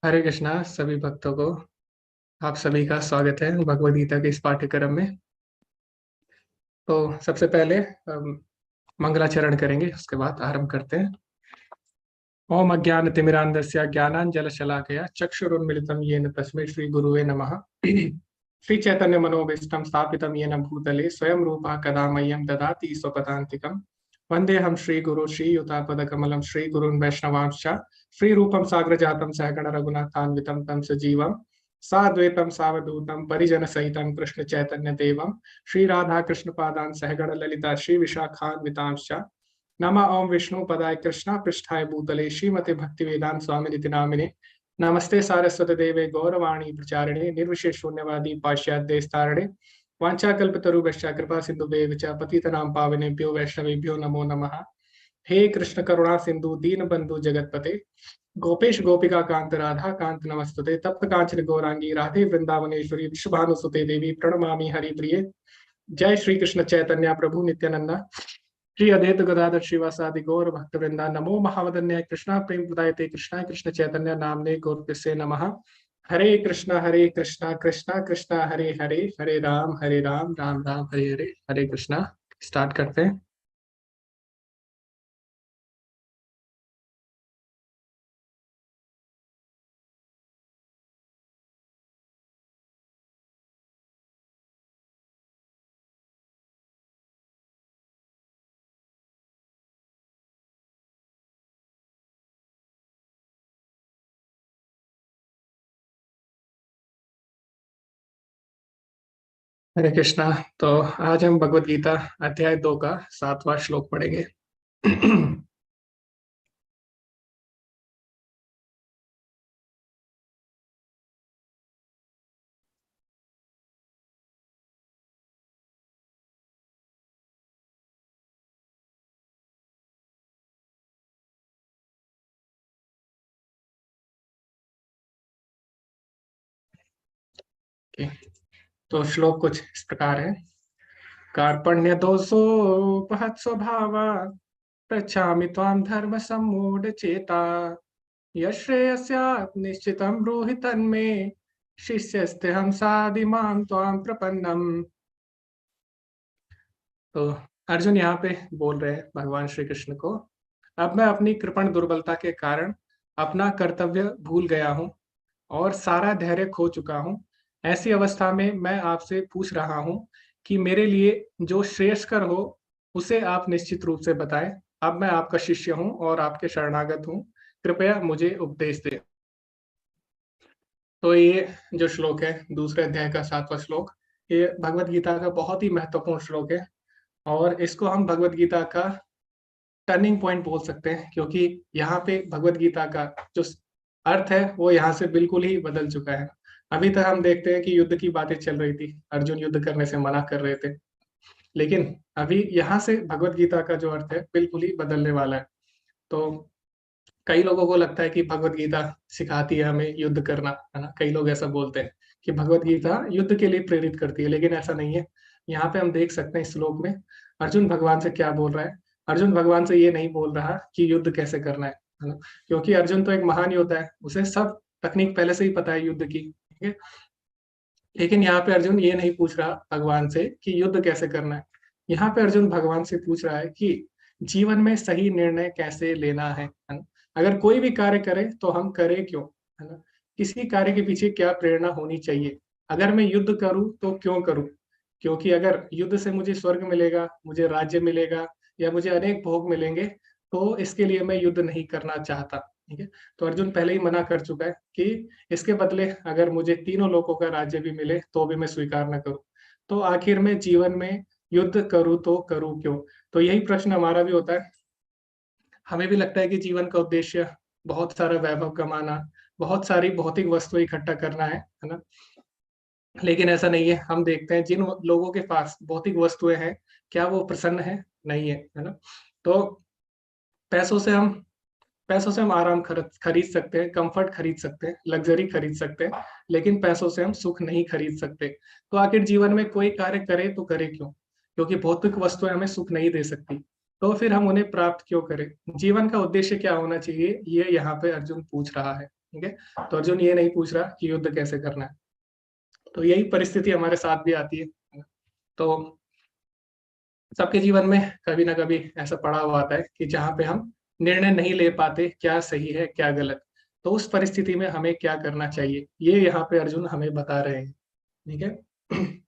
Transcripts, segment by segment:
हरे कृष्णा सभी भक्तों को। आप सभी का स्वागत है भगवद गीता के इस पाठ्यक्रम में। तो सबसे पहले मंगलाचरण करेंगे, उसके बाद आरंभ करते हैं। ओम अज्ञानतिमिरान्धस्य ज्ञानाञ्जनशलाकया चक्षुरुन्मिलितं येन तस्मै श्री गुरुवे नमः। श्री चैतन्य मनोभीष्टं स्थापितं येन भूतले स्वयं रूपः कदा मह्यं ददाति स्वपदान्तिकम्। वन्देऽहं श्रीगुरो श्रीयुतापदकमलं श्रीगुरून् वैष्णवांश्च श्रीरूपं साग्रजातं सहगण रघुनाथान्वितं तं सजीवं साद्वैतं सावधूतं परिजनसहितं कृष्ण चैतन्य देवं श्री राधा कृष्ण पादान् सहगण ललिता श्री विशाखान्वितांश्च नमः। ओम विष्णु पदाय कृष्णा पृष्ठाय भूतले श्रीमते भक्ति वेदांत स्वामिनिति नामिने नमस्ते सारस्वती देवे गौरवाणी प्रचारिणे निर्विशेष शून्यवादी पाश्चात्य देशतारिणे वाञ्छाकल्पतरुभ्यश्च कृपा सिन्धुभ्येव च पतितनां पावनेभ्यो वैष्णवेभ्यो नमो नमः। हे कृष्ण करुणा सिंधु दीन बंधु जगतपते गोपेश गोपिका कांत राधा कांत नमस्तुते तप्त कांचन गौरांगी राधे वृंदावनेश्वरी विश्वभानुसुते देवी प्रणमामि हरिप्रिये। जय श्री कृष्ण चैतन्य प्रभु नित्यानंदा श्री अद्वैत गदाधर श्रीवासादि गौर भक्त वृंदा नमो महावदन्याय कृष्णा प्रेम प्रदायते कृष्णा कृष्ण चैतन्य नामने गौरसे नमः। हरे कृष्णा कृष्णा कृष्णा हरे हरे हरे राम राम राम हरे हरे। हरे कृष्णा। स्टार्ट करते हैं। हरे कृष्णा। तो आज हम भगवत गीता अध्याय 2 का 7वां श्लोक पढ़ेंगे। Okay, तो श्लोक कुछ इस प्रकार है। कार्पण्य दोषोपहत स्वभाव पृच्छामि त्वां धर्म सम्मूढ़ चेता यश्रेयस्यात् निश्चितं ब्रूहि तन्मे शिष्यस्तेऽहं साधिमां त्वां प्रपन्नम। तो अर्जुन यहाँ पे बोल रहे हैं भगवान श्री कृष्ण को, अब मैं अपनी कृपण दुर्बलता के कारण अपना कर्तव्य भूल गया हूँ और सारा धैर्य खो चुका हूँ। ऐसी अवस्था में मैं आपसे पूछ रहा हूँ कि मेरे लिए जो श्रेयस्कर हो उसे आप निश्चित रूप से बताएं। अब मैं आपका शिष्य हूँ और आपके शरणागत हूँ, कृपया मुझे उपदेश दें। तो ये जो श्लोक है दूसरे अध्याय का 7वां श्लोक, ये भगवत गीता का बहुत ही महत्वपूर्ण श्लोक है और इसको हम भगवत गीता का टर्निंग पॉइंट बोल सकते हैं, क्योंकि यहाँ पे भगवत गीता का जो अर्थ है वो यहाँ से बिल्कुल ही बदल चुका है। अभी तक हम देखते हैं कि युद्ध की बातें चल रही थी, अर्जुन युद्ध करने से मना कर रहे थे, लेकिन अभी यहाँ से भगवत गीता का जो अर्थ है बिल्कुल ही बदलने वाला है। तो कई लोगों को लगता है कि भगवत गीता सिखाती है हमें युद्ध करना, है ना। कई लोग ऐसा बोलते हैं कि भगवत गीता युद्ध के लिए प्रेरित करती है, लेकिन ऐसा नहीं है। यहाँ पे हम देख सकते हैं इस श्लोक में अर्जुन भगवान से क्या बोल रहा है। अर्जुन भगवान से ये नहीं बोल रहा कि युद्ध कैसे करना है ना, क्योंकि अर्जुन तो एक महान योद्धा है, उसे सब तकनीक पहले से ही पता है युद्ध की, ठीक है। लेकिन यहाँ पे अर्जुन ये नहीं पूछ रहा भगवान से कि युद्ध कैसे करना है। यहाँ पे अर्जुन भगवान से पूछ रहा है कि जीवन में सही निर्णय कैसे लेना है ना। अगर कोई भी कार्य करे तो हम करें क्यों, है ना। किसी कार्य के पीछे क्या प्रेरणा होनी चाहिए। अगर मैं युद्ध करूं तो क्यों करूं, क्योंकि अगर युद्ध से मुझे स्वर्ग मिलेगा, मुझे राज्य मिलेगा या मुझे अनेक भोग मिलेंगे, तो इसके लिए मैं युद्ध नहीं करना चाहता, ठीक है। तो अर्जुन पहले ही मना कर चुका है कि इसके बदले अगर मुझे तीनों लोकों का राज्य भी मिले तो भी मैं स्वीकार न करूं। तो आखिर में जीवन में युद्ध करूं तो करूं क्यों। तो यही प्रश्न हमारा भी होता है। हमें भी लगता है कि जीवन का उद्देश्य बहुत सारा वैभव कमाना, बहुत सारी भौतिक वस्तुएं इकट्ठा करना है ना। लेकिन ऐसा नहीं है। हम देखते हैं जिन लोगों के पास भौतिक वस्तुएं हैं, क्या वो प्रसन्न है? नहीं है, है ना। तो पैसों से हम पैसों से हम आराम खरीद सकते हैं, कंफर्ट खरीद सकते हैं, लग्जरी खरीद सकते हैं, लेकिन पैसों से हम सुख नहीं खरीद सकते। तो आखिर जीवन में कोई कार्य करे तो करे क्यों, क्योंकि भौतिक वस्तुएं हमें सुख नहीं दे सकती। तो फिर हम उन्हें प्राप्त क्यों करें। जीवन का उद्देश्य क्या होना चाहिए, ये यहाँ पे अर्जुन पूछ रहा है। ठीक है। तो अर्जुन ये नहीं पूछ रहा कि युद्ध कैसे करना है। तो यही परिस्थिति हमारे साथ भी आती है। तो सबके जीवन में कभी ना कभी ऐसा पड़ा हुआ आता है कि जहाँ पे हम निर्णय नहीं ले पाते क्या सही है क्या गलत। तो उस परिस्थिति में हमें क्या करना चाहिए, ये यहाँ पे अर्जुन हमें बता रहे हैं। ठीक है।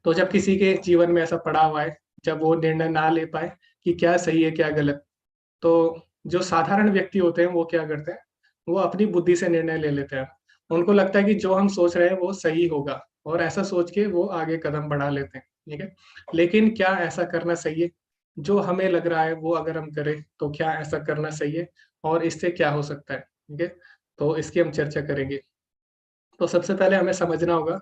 तो जब किसी के जीवन में ऐसा पड़ा हुआ है, जब वो निर्णय ना ले पाए कि क्या सही है क्या गलत, तो जो साधारण व्यक्ति होते हैं वो क्या करते हैं, वो अपनी बुद्धि से निर्णय ले लेते हैं। उनको लगता है कि जो हम सोच रहे हैं वो सही होगा, और ऐसा सोच के वो आगे कदम बढ़ा लेते हैं। ठीक है। लेकिन क्या ऐसा करना सही है? जो हमें लग रहा है वो अगर हम करें तो क्या ऐसा करना सही है, और इससे क्या हो सकता है? ठीक है। तो इसकी हम चर्चा करेंगे। तो सबसे पहले हमें समझना होगा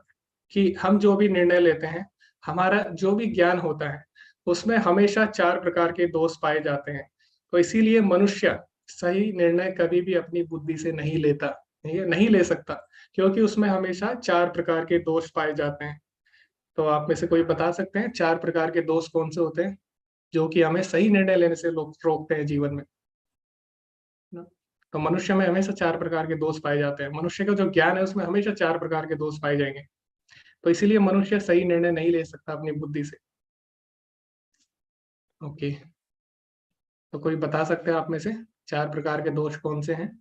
कि हम जो भी निर्णय लेते हैं, हमारा जो भी ज्ञान होता है, उसमें हमेशा 4 प्रकार के दोष पाए जाते हैं। तो इसीलिए मनुष्य सही निर्णय कभी भी अपनी बुद्धि से नहीं लेता, ये नहीं ले सकता, क्योंकि उसमें हमेशा 4 प्रकार के दोष पाए जाते हैं। तो आप में से कोई बता सकते हैं 4 प्रकार के दोष कौन से होते हैं, जो कि हमें सही निर्णय लेने से रोकते हैं जीवन में? ना? तो मनुष्य में हमेशा 4 प्रकार के दोष पाए जाते हैं। मनुष्य का जो ज्ञान है उसमें हमेशा 4 प्रकार के दोष पाए जाएंगे। तो इसीलिए मनुष्य सही निर्णय नहीं ले सकता अपनी बुद्धि से। ओके। तो कोई बता सकते हैं आप में से 4 प्रकार के दोष कौन से हैं?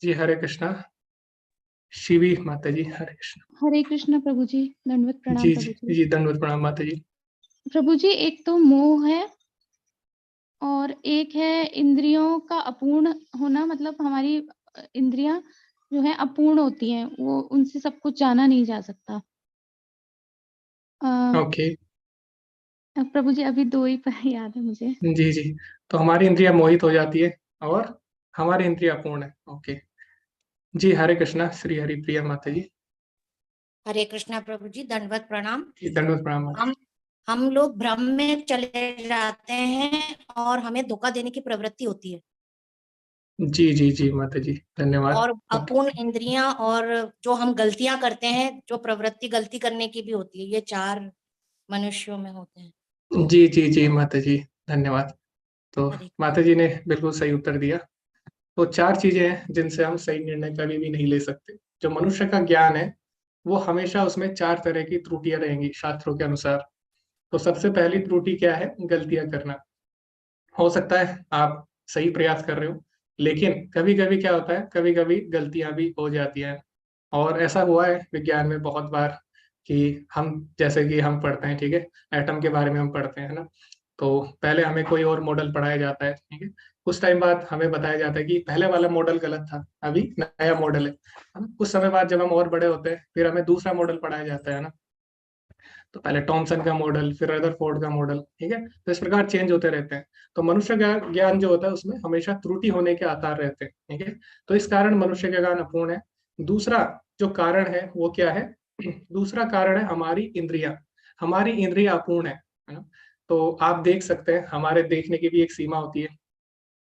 जी हरे कृष्णा। शिवी माता जी, हरे कृष्णा। हरे कृष्ण प्रभु जी, दंडवत प्रणाम जी प्रभु जी जी। जी, दंडवत प्रणाम माता जी। प्रभु जी, एक तो मोह है और एक है इंद्रियों का अपूर्ण होना, मतलब हमारी इंद्रियां जो है अपूर्ण होती हैं, वो उनसे सब कुछ जाना नहीं जा सकता। ओके। प्रभु जी अभी 2 ही पर याद है मुझे। जी जी। तो हमारी इंद्रियां मोहित हो जाती है, और हमारी इंद्रियां अपूर्ण है। ओके। जी हरे कृष्णा, श्री हरि प्रिया माता जी। हरे कृष्णा प्रभु जी, दंडवत प्रणाम। जी दंडवत प्रणाम माता जी। हम लोग भ्रम में चले जाते हैं और हमें धोखा देने की प्रवृत्ति होती है, जी जी जी माता जी, धन्यवाद। और ओके। अपूर्ण इंद्रियां, और जो हम गलतियां करते हैं, जो प्रवृत्ति गलती करने की भी होती है, ये 4 मनुष्यों में होते हैं। जी जी जी माता जी, धन्यवाद। तो हरे माता जी ने बिल्कुल सही उत्तर दिया। तो 4 चीजें हैं जिनसे हम सही निर्णय कभी भी नहीं ले सकते। जो मनुष्य का ज्ञान है, वो हमेशा उसमें 4 तरह की त्रुटियां रहेंगी शास्त्रों के अनुसार। तो सबसे पहली त्रुटि क्या है? गलतियां करना। हो सकता है आप सही प्रयास कर रहे हो, लेकिन कभी कभी क्या होता है, कभी कभी गलतियां भी हो जाती हैं। और ऐसा हुआ है विज्ञान में बहुत बार कि हम, जैसे कि हम पढ़ते हैं, ठीक है, एटम के बारे में हम पढ़ते हैं ना। तो पहले हमें कोई और मॉडल पढ़ाया जाता है, ठीक है। कुछ टाइम बाद हमें बताया जाता है कि पहले वाला मॉडल गलत था, अभी नया मॉडल है ना। कुछ समय बाद जब हम और बड़े होते हैं, फिर हमें दूसरा मॉडल पढ़ाया जाता है ना। तो पहले टॉमसन का मॉडल, फिर रदरफोर्ड का मॉडल, ठीक है। तो इस प्रकार चेंज होते रहते हैं। तो मनुष्य का ज्ञान जो होता है उसमें हमेशा त्रुटि होने के आसार रहते हैं, ठीक है। तो इस कारण मनुष्य का ज्ञान अपूर्ण है। दूसरा जो कारण है वो क्या है? दूसरा कारण है हमारी इंद्रियां। हमारी इंद्रियां अपूर्ण है ना। तो आप देख सकते हैं हमारे देखने की भी एक सीमा होती है।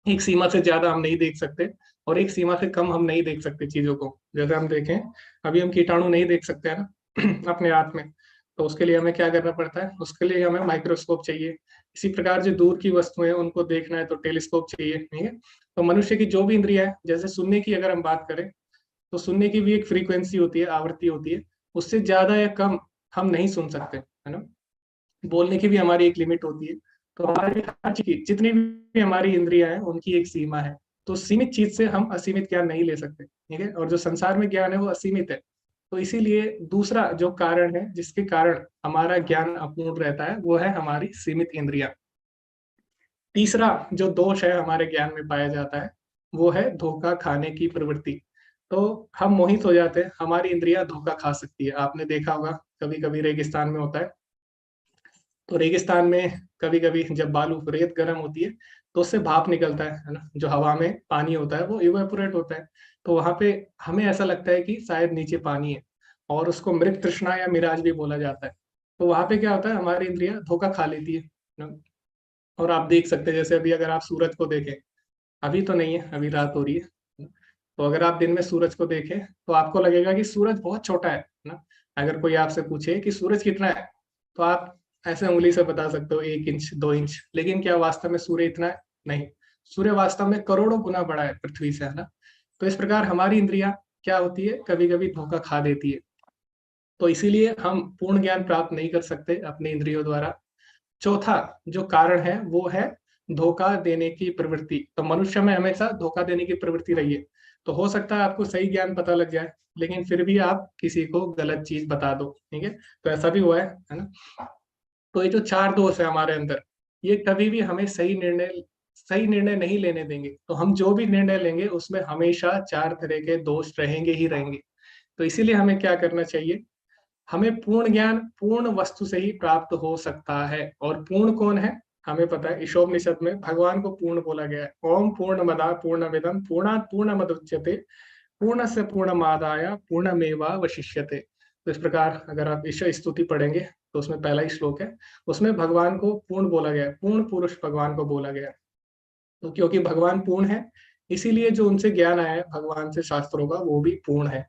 एक सीमा से ज्यादा हम नहीं देख सकते, और एक सीमा से कम हम नहीं देख सकते चीजों को। जैसे हम देखें, अभी हम कीटाणु नहीं देख सकते हैं ना अपने हाथ में। तो उसके लिए हमें क्या करना पड़ता है? उसके लिए हमें माइक्रोस्कोप चाहिए। इसी प्रकार जो दूर की वस्तुएं हैं उनको देखना है तो टेलीस्कोप चाहिए, ठीक है। तो मनुष्य की जो भी इंद्रिया है, जैसे सुनने की अगर हम बात करें, तो सुनने की भी एक फ्रीक्वेंसी होती है, आवृत्ति होती है। उससे ज्यादा या कम हम नहीं सुन सकते, है ना। बोलने की भी हमारी एक लिमिट होती है। तो हमारी हर चीज की, जितनी भी हमारी इंद्रियां हैं, उनकी एक सीमा है। तो सीमित चीज से हम असीमित ज्ञान नहीं ले सकते, ठीक है। और जो संसार में ज्ञान है वो असीमित है। तो इसीलिए दूसरा जो कारण है जिसके कारण हमारा ज्ञान अपूर्ण रहता है, वो है हमारी सीमित इंद्रियां। तीसरा जो दोष है हमारे ज्ञान में पाया जाता है, वो है धोखा खाने की प्रवृत्ति। तो हम मोहित हो जाते हैं, हमारी इंद्रियां धोखा खा सकती है। आपने देखा होगा कभी कभी रेगिस्तान में होता है। तो रेगिस्तान में कभी कभी जब बालू, रेत गर्म होती है, तो उससे भाप निकलता है ना। जो हवा में पानी होता है वो इवेपोरेट होता है। तो वहां पे हमें ऐसा लगता है कि शायद नीचे पानी है, और उसको मृत तृष्णा या मिराज भी बोला जाता है। तो वहां पे क्या होता है, हमारी इंद्रियां धोखा खा लेती है ना। और आप देख सकते हैं, जैसे अभी अगर आप सूरज को देखें, अभी तो नहीं है, अभी रात हो रही है। तो अगर आप दिन में सूरज को देखें तो आपको लगेगा कि सूरज बहुत छोटा है ना। अगर कोई आपसे पूछे कि सूरज कितना है, तो आप ऐसे उंगली से बता सकते हो 1 इंच 2 इंच, लेकिन क्या वास्तव में सूर्य इतना है? नहीं, सूर्य वास्तव में करोड़ों गुना बड़ा है पृथ्वी से, है ना। तो इस प्रकार हमारी इंद्रियां क्या होती है, कभी कभी धोखा खा देती है। तो इसीलिए हम पूर्ण ज्ञान प्राप्त नहीं कर सकते अपनी इंद्रियों द्वारा। चौथा जो कारण है वो है धोखा देने की प्रवृत्ति। तो मनुष्य में हमेशा धोखा देने की प्रवृत्ति रही है। तो हो सकता है आपको सही ज्ञान पता लग जाए, लेकिन फिर भी आप किसी को गलत चीज बता दो, ठीक है। तो ऐसा भी हुआ है ना। तो ये जो चार दोष है हमारे अंदर, ये कभी भी हमें सही निर्णय नहीं लेने देंगे। तो हम जो भी निर्णय लेंगे उसमें हमेशा चार तरह के दोष रहेंगे ही रहेंगे। तो इसीलिए हमें क्या करना चाहिए, हमें पूर्ण ज्ञान पूर्ण वस्तु से ही प्राप्त हो सकता है। और पूर्ण कौन है, हमें पता है, ईशोपनिषद में भगवान को पूर्ण बोला गया है। ओम पूर्णमदा पूर्णमिदं पूर्णात् पूर्णमुदच्यते पूर्णस्य पूर्णमादाय पूर्णमेवावशिष्यते। तो इस प्रकार अगर आप ईश्वर स्तुति पढ़ेंगे तो उसमें पहला ही श्लोक है, उसमें भगवान को पूर्ण बोला गया है, पूर्ण पुरुष भगवान को बोला गया है। तो क्योंकि भगवान पूर्ण है, इसीलिए जो उनसे ज्ञान आया है भगवान से शास्त्रों का, वो भी पूर्ण है।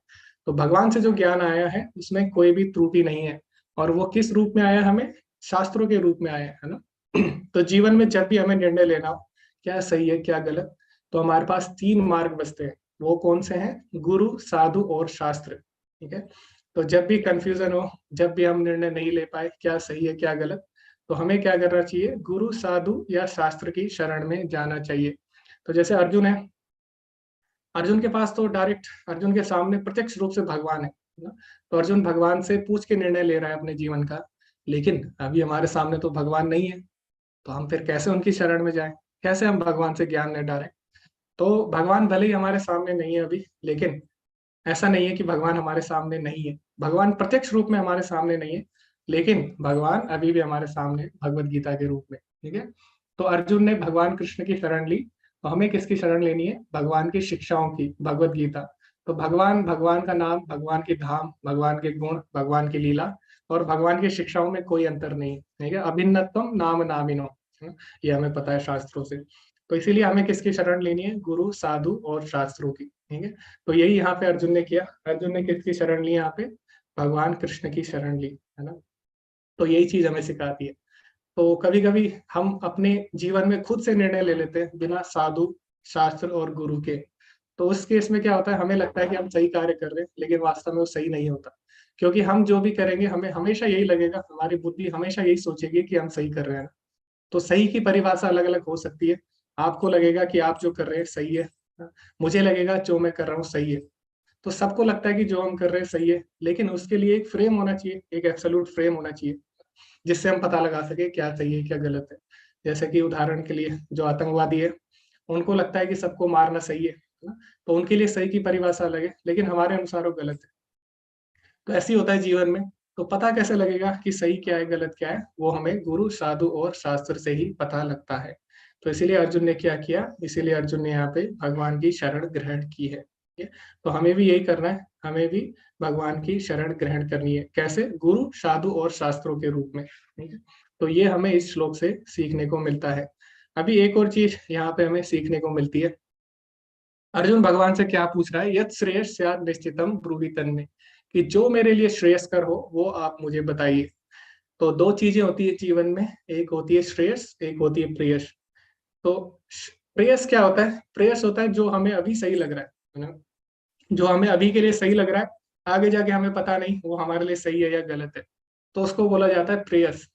तो भगवान से जो ज्ञान आया है उसमें कोई भी त्रुटि नहीं है। और वो किस रूप में आया, हमें शास्त्रों के रूप में आया है ना। तो जीवन में जब भी हमें निर्णय लेना हो, क्या सही है क्या गलत, तो हमारे पास 3 मार्ग बचते हैं। वो कौन से हैं, गुरु साधु और शास्त्र, ठीक है। तो जब भी कंफ्यूजन हो, जब भी हम निर्णय नहीं ले पाए क्या सही है क्या गलत, तो हमें क्या करना चाहिए, गुरु साधु या शास्त्र की शरण में जाना चाहिए। तो जैसे अर्जुन है, अर्जुन के पास तो डायरेक्ट, अर्जुन के सामने प्रत्यक्ष रूप से भगवान है ना। तो अर्जुन भगवान से पूछ के निर्णय ले रहा है अपने जीवन का। लेकिन अभी हमारे सामने तो भगवान नहीं है, तो हम फिर कैसे उनकी शरण में जाएं, कैसे हम भगवान से ज्ञान ले डालें। तो भगवान भले ही हमारे सामने नहीं है अभी, लेकिन ऐसा नहीं है कि भगवान हमारे सामने नहीं है। भगवान प्रत्यक्ष रूप में हमारे सामने नहीं है, लेकिन भगवान अभी भी हमारे सामने भगवत गीता के रूप में, ठीक है। तो अर्जुन ने भगवान कृष्ण की शरण ली, तो हमें किसकी शरण लेनी है, भगवान की शिक्षाओं की, भगवत गीता। तो भगवान, भगवान का नाम, भगवान की धाम, भगवान के गुण, भगवान की लीला और भगवान की शिक्षाओं में कोई अंतर नहीं है, ठीक है। अभिन्नत्वम नाम नामिनो, है ना? ये हमें पता है शास्त्रों से। तो इसीलिए हमें किसकी शरण लेनी है, गुरु साधु और शास्त्रों की, ठीक है। तो यही यहाँ पे अर्जुन ने किया। अर्जुन ने किसकी शरण ली यहाँ पे, भगवान कृष्ण की शरण ली, है ना। तो यही चीज हमें सिखाती है। तो कभी कभी हम अपने जीवन में खुद से निर्णय ले लेते हैं बिना साधु शास्त्र और गुरु के। तो उस केस में क्या होता है, हमें लगता है कि हम सही कार्य कर रहे हैं, लेकिन वास्तव में वो सही नहीं होता। क्योंकि हम जो भी करेंगे हमें हमेशा यही लगेगा, हमारी बुद्धि हमेशा यही सोचेगी कि हम सही कर रहे हैं। तो सही की परिभाषा अलग अलग हो सकती है। आपको लगेगा कि आप जो कर रहे हैं सही है, मुझे लगेगा जो मैं कर रहा हूँ सही है। तो सबको लगता है कि जो हम कर रहे हैं सही है, लेकिन उसके लिए एक फ्रेम होना चाहिए, एक एब्सोल्यूट फ्रेम होना चाहिए, जिससे हम पता लगा सके क्या सही है क्या गलत है। जैसे कि उदाहरण के लिए जो आतंकवादी है, उनको लगता है कि सबको मारना सही है ना? तो उनके लिए सही की परिभाषा अलग है, लेकिन हमारे अनुसार वो गलत है। तो ऐसे ही होता है जीवन में। तो पता कैसे लगेगा कि सही क्या है गलत क्या है, वो हमें गुरु साधु और शास्त्र से ही पता लगता है। तो इसीलिए अर्जुन ने क्या किया, इसीलिए अर्जुन ने यहाँ पे भगवान की शरण ग्रहण की है, ठीक है। तो हमें भी यही करना है, हमें भी भगवान की शरण ग्रहण करनी है। कैसे, गुरु साधु और शास्त्रों के रूप में, ठीक है। तो ये हमें इस श्लोक से सीखने को मिलता है। अभी एक और चीज यहाँ पे हमें सीखने को मिलती है। अर्जुन भगवान से क्या पूछ रहा है, यत श्रेयस स्यात् निश्चितम ब्रूहि तन्मे, कि जो मेरे लिए श्रेयस्कर हो वो आप मुझे बताइए। तो दो चीजें होती है जीवन में, एक होती है श्रेयस, एक होती है प्रेयस। तो प्रेयस क्या होता है, प्रेयस होता है जो हमें अभी सही लग रहा है ना, जो हमें अभी के लिए सही लग रहा है, आगे जाके हमें पता नहीं वो हमारे लिए सही है या गलत है, तो उसको बोला जाता है प्रेयस।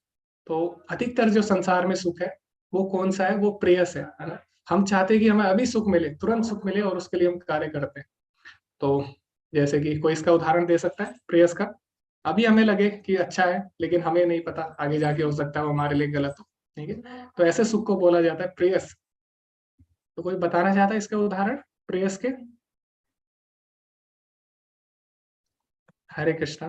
तो अधिकतर जो संसार में सुख है वो कौन सा है, वो प्रेयस है ना। हम चाहते हैं कि हमें अभी सुख मिले, तुरंत सुख मिले, और उसके लिए हम कार्य करते हैं। तो जैसे कि कोई इसका उदाहरण दे सकता है प्रेयस का, अभी हमें लगे कि अच्छा है, लेकिन हमें नहीं पता आगे जाके हो सकता है वो हमारे लिए गलत हो, ठीक है। तो ऐसे सुख को बोला जाता है प्रेयस। तो कोई बताना चाहता है इसका उदाहरण प्रेयस के? हरे कृष्णा।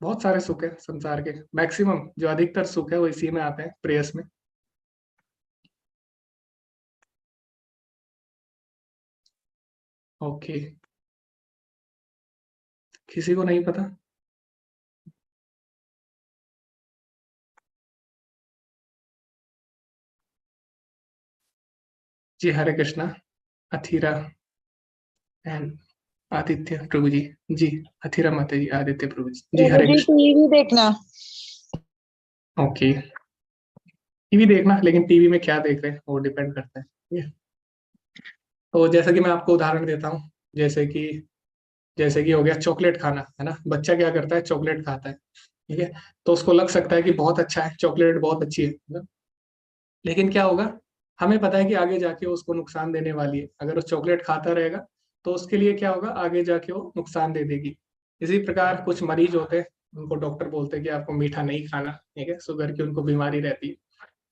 बहुत सारे सुख है संसार के, मैक्सिमम जो अधिकतर सुख है वो इसी में आते हैं, प्रेयस में। ओके, किसी को नहीं पता? जी हरे कृष्णा। अथीरा एंड आदित्य प्रभु जी। जी अथिरा माता जी, आदित्य प्रभु जी। जी प्रभु हरे जी कृष्ण। टीवी देखना। ओके, टीवी देखना, लेकिन टीवी में क्या देख रहे हैं वो डिपेंड करता है, ठीक है। तो जैसा कि मैं आपको उदाहरण देता हूँ, जैसे कि हो गया चॉकलेट खाना, है ना। बच्चा क्या करता है, चॉकलेट खाता है, ठीक है। तो उसको लग सकता है कि बहुत अच्छा है, चॉकलेट बहुत अच्छी है ना? लेकिन क्या होगा, हमें पता है कि आगे जाके वो उसको नुकसान देने वाली है। अगर वो चॉकलेट खाता रहेगा तो उसके लिए क्या होगा, आगे जाके वो नुकसान दे देगी। इसी प्रकार कुछ मरीज होते हैं, उनको डॉक्टर बोलते हैं कि आपको मीठा नहीं खाना, ठीक है, शुगर की उनको बीमारी रहती है।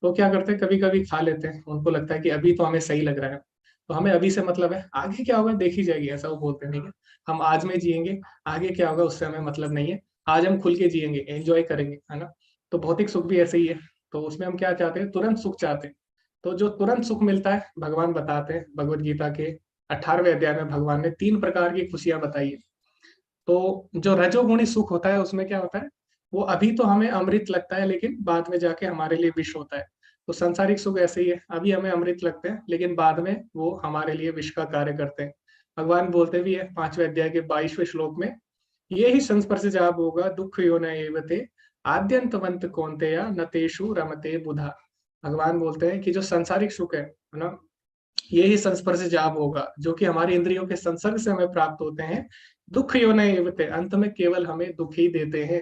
तो क्या करते हैं, कभी कभी खा लेते हैं, उनको लगता है कि अभी तो हमें सही लग रहा है, तो हमें अभी से मतलब है, आगे क्या होगा देखी जाएगी, ऐसा वो बोलते हैं, ठीक है। हम आज में जिएंगे, आगे क्या होगा उससे हमें मतलब नहीं है, आज हम खुल के जिएंगे, एंजॉय करेंगे, है ना। तो भौतिक सुख भी ऐसे ही है। तो उसमें हम क्या चाहते हैं, तुरंत सुख चाहते हैं। तो जो तुरंत सुख मिलता है, भगवान बताते हैं भगवत गीता के 18वें अध्याय में, भगवान ने 3 प्रकार की खुशियां बताई है। तो जो रजोगुणी सुख होता है उसमें क्या होता है, वो अभी तो हमें अमृत लगता है, लेकिन बाद में जाके हमारे लिए विष होता है। तो सांसारिक सुख ऐसे ही है, अभी हमें अमृत लगते हैं, लेकिन बाद में वो हमारे लिए विष का कार्य करते हैं। भगवान बोलते भी है 5वें अध्याय के 22वें श्लोक में, ये ही संस्पर्शजा होगा दुख यो न एवते आद्यंतवंत कौन्तेय न तेषु रमते बुधा। भगवान बोलते हैं कि जो सांसारिक सुख है ना, ये ही संस्पर्श जाप होगा, जो कि हमारी इंद्रियों के संसर्ग से हमें प्राप्त होते हैं। दुख यो नहीं एवते, अंत में केवल हमें दुख ही देते हैं।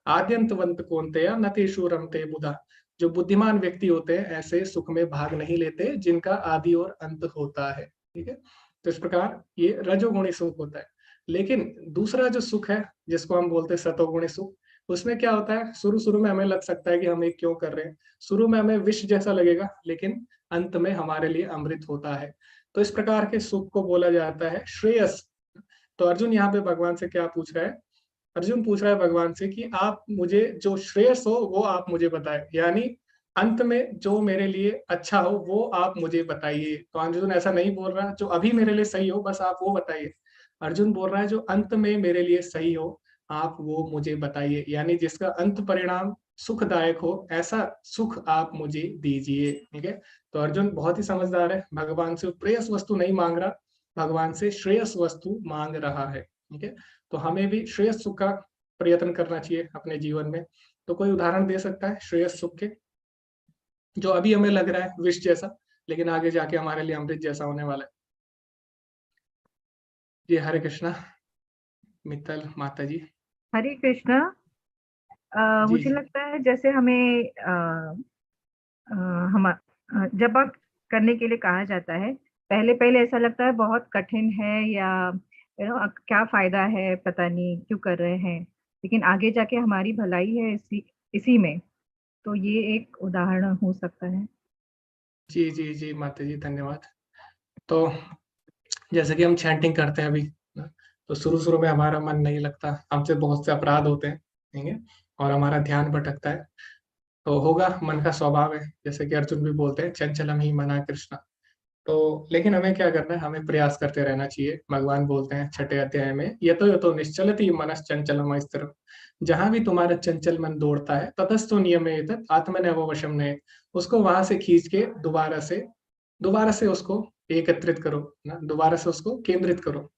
आद्यंतवंत कौन्तेय न तेषु रमते बुधा। जो बुद्धिमान व्यक्ति होते हैं ऐसे सुख में भाग नहीं लेते, जिनका आदि और अंत होता है, ठीक है। तो इस प्रकार ये रजोगुणी सुख होता है। लेकिन दूसरा जो सुख है, जिसको हम बोलते हैं सतोगुणी सुख, उसमें क्या होता है, शुरू शुरू में हमें लग सकता है कि हम ये क्यों कर रहे हैं, शुरू में हमें विष जैसा लगेगा, लेकिन अंत में हमारे लिए अमृत होता है। तो इस प्रकार के सुख को बोला जाता है श्रेयस। तो अर्जुन यहाँ पे भगवान से क्या पूछ रहा है, अर्जुन पूछ रहा है भगवान से कि आप मुझे जो श्रेयस हो वो आप मुझे बताए, यानी अंत में जो मेरे लिए अच्छा हो वो आप मुझे बताइए। तो अर्जुन ऐसा नहीं बोल रहा जो अभी मेरे लिए सही हो बस आप वो बताइए। अर्जुन बोल रहा है जो अंत में मेरे लिए सही हो आप वो मुझे बताइए, यानी जिसका अंत परिणाम सुखदायक हो, ऐसा सुख आप मुझे दीजिए, ठीक है। तो अर्जुन बहुत ही समझदार है, भगवान से प्रेयस वस्तु नहीं मांग रहा, भगवान से श्रेयस वस्तु मांग रहा है, ठीक है। तो हमें भी श्रेयस सुख का प्रयत्न करना चाहिए अपने जीवन में। तो कोई उदाहरण दे सकता है श्रेयस सुख के, जो अभी हमें लग रहा है विष जैसा, लेकिन आगे जाके हमारे लिए अमृत जैसा होने वाला है। जी हरे कृष्णा, मित्तल माता जी। हरे कृष्णा। जी मुझे जी लगता है जैसे हमें हम जब आप करने के लिए कहा जाता है, पहले पहले ऐसा लगता है बहुत कठिन है, या क्या फायदा है, पता नहीं क्यों कर रहे हैं, लेकिन आगे जाके हमारी भलाई है इसी इसी में। तो ये एक उदाहरण हो सकता है। जी जी जी माता जी धन्यवाद। तो जैसे कि हम चैंटिंग करते हैं अभी ना, तो शुरू शुरू में हमारा मन नहीं लगता, हमसे बहुत से अपराध होते हैं, ठीक है, और हमारा ध्यान भटकता है। तो होगा, मन का स्वभाव है, जैसे कि अर्जुन भी बोलते हैं चंचलम ही मना कृष्णा। तो लेकिन हमें क्या करना है, हमें प्रयास करते रहना चाहिए। भगवान बोलते हैं 6ठे अध्याय में, ये तो निश्चलति मनस चंचलम स्थिर। जहां भी तुम्हारा चंचल मन दौड़ता है ततस्तु नियमेत आत्मनैव वशम ने, उसको वहां से खींच के दोबारा से उसको एकत्रित करो ना, दोबारा से उसको केंद्रित करो।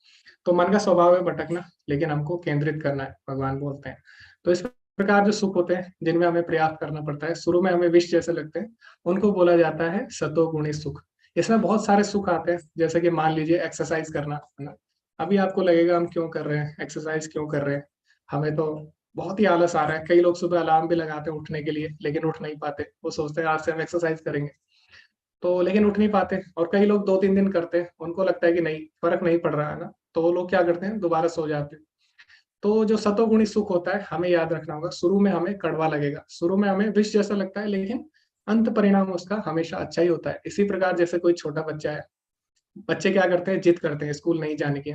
तो मन का स्वभाव है भटकना, लेकिन हमको केंद्रित करना है, भगवान बोलते हैं। तो इस प्रकार जो सुख होते हैं जिनमें हमें प्रयास करना पड़ता है, शुरू में हमें विष जैसे लगते हैं, उनको बोला जाता है सतोगुणी सुख। इसमें बहुत सारे सुख आते हैं, जैसे कि मान लीजिए एक्सरसाइज करना, है ना। अभी आपको लगेगा हम क्यों कर रहे हैं एक्सरसाइज, क्यों कर रहे हैं, हमें तो बहुत ही आलस आ रहा है। कई लोग सुबह अलार्म भी लगाते हैं उठने के लिए, लेकिन उठ नहीं पाते, वो सोचते हैं आज से हम एक्सरसाइज करेंगे, तो लेकिन उठ नहीं पाते। और कई लोग 2-3 दिन करते हैं, उनको लगता है कि नहीं फर्क नहीं पड़ रहा है ना, तो वो लोग क्या करते हैं, दोबारा सो जाते हैं। तो जो सतोगुणी सुख होता है, हमें याद रखना होगा, शुरू में हमें कड़वा लगेगा, शुरू में हमें विष जैसा लगता है, लेकिन अंत परिणाम उसका हमेशा अच्छा ही होता है। इसी प्रकार जैसे कोई छोटा बच्चा है, बच्चे क्या करते हैं, जिद करते हैं स्कूल नहीं जाने की,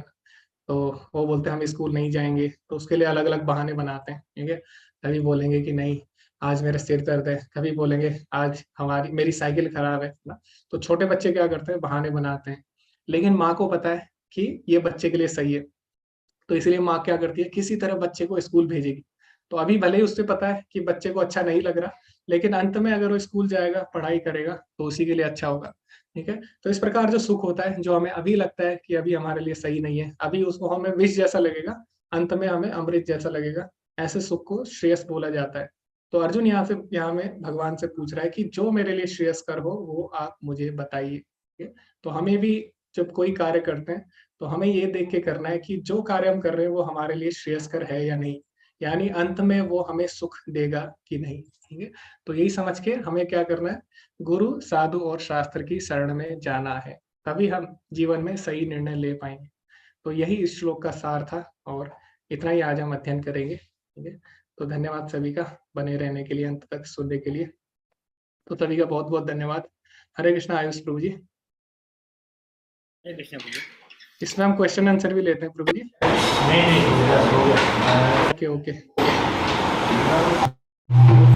तो वो बोलते हैं हम स्कूल नहीं जाएंगे, तो उसके लिए अलग अलग बहाने बनाते हैं, ठीक है। कभी बोलेंगे कि नहीं आज मेरा सिर दर्द है, कभी बोलेंगे आज मेरी साइकिल खराब है ना। तो छोटे बच्चे क्या करते हैं, बहाने बनाते हैं, लेकिन माँ को पता है कि ये बच्चे के लिए सही है, तो इसलिए माँ क्या करती है, किसी तरह बच्चे को स्कूल भेजेगी। तो अभी भले ही उससे पता है कि बच्चे को अच्छा नहीं लग रहा, लेकिन अंत में अगर वो स्कूल जाएगा, पढ़ाई करेगा, तो उसी के लिए अच्छा होगा। ठीक है। तो इस प्रकार जो सुख होता है, जो हमें अभी लगता है कि अभी हमारे लिए सही नहीं है, अभी उसको हमें विष जैसा लगेगा, अंत में हमें अमृत जैसा लगेगा, ऐसे सुख को श्रेयस बोला जाता है। तो अर्जुन यहाँ में भगवान से पूछ रहा है कि जो मेरे लिए श्रेयस्कर हो वो आप मुझे बताइए। ठीक है? तो हमें भी जब कोई कार्य करते हैं तो हमें ये देख के करना है कि जो कार्य हम कर रहे हैं वो हमारे लिए श्रेयस्कर है या नहीं, यानी अंत में वो हमें सुख देगा कि नहीं। ठीक है। तो यही समझ के हमें क्या करना है, गुरु साधु और शास्त्र की शरण में जाना है, तभी हम जीवन में सही निर्णय ले पाएंगे। तो यही इस श्लोक का सार था और इतना ही आज हम अध्ययन करेंगे। ठीक है। तो धन्यवाद सभी का बने रहने के लिए, अंत तक सुनने के लिए। तो सभी का बहुत बहुत धन्यवाद। हरे कृष्णा आयुष प्रभु जी। हरे कृष्णा प्रभु। इसमें हम क्वेश्चन आंसर भी लेते हैं प्रभु जी? नहीं, ओके ओके।